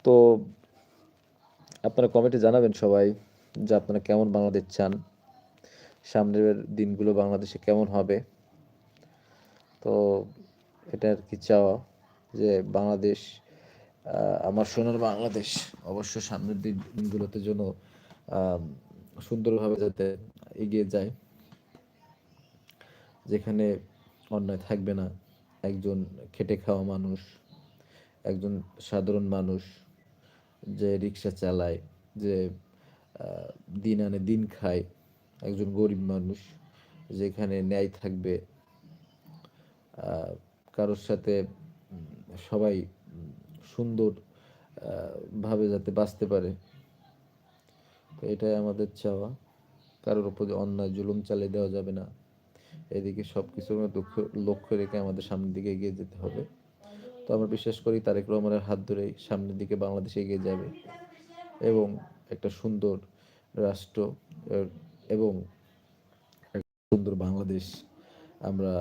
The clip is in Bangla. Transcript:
তো আপনারা কমেন্টে জানাবেন সবাই যে আপনারা কেমন বাংলাদেশ চান, সামনের দিনগুলো বাংলাদেশে কেমন হবে। তো এটা আর কি চাওয়া যে বাংলাদেশ, আমার সোনার বাংলাদেশ অবশ্য সামনের দিনগুলোতে যেন সুন্দরভাবে যাতে এগিয়ে যায়, যেখানে অন্যায় থাকবে না। একজন খেটে খাওয়া মানুষ, একজন সাধারণ মানুষ যে রিক্সা চালায়, যে দিন আনে দিন খায়, একজন গরিব মানুষ যেখানে ন্যায় থাকবে, কারোর সাথে সবাই সুন্দর ভাবে যাতে বাঁচতে পারে। তো এটাই আমাদের চাওয়া। কারোর উপর অন্যায় জুলুম চালিয়ে দেওয়া যাবে না। এদিকে সব কিছু লক্ষ্য রেখে আমাদের সামনের দিকে এগিয়ে যেতে হবে। তো আমরা বিশ্বাস করি তারেক রহমানের হাত ধরেই সামনের দিকে বাংলাদেশ এগিয়ে যাবে এবং একটা সুন্দর রাষ্ট্র এবং সুন্দর বাংলাদেশ আমরা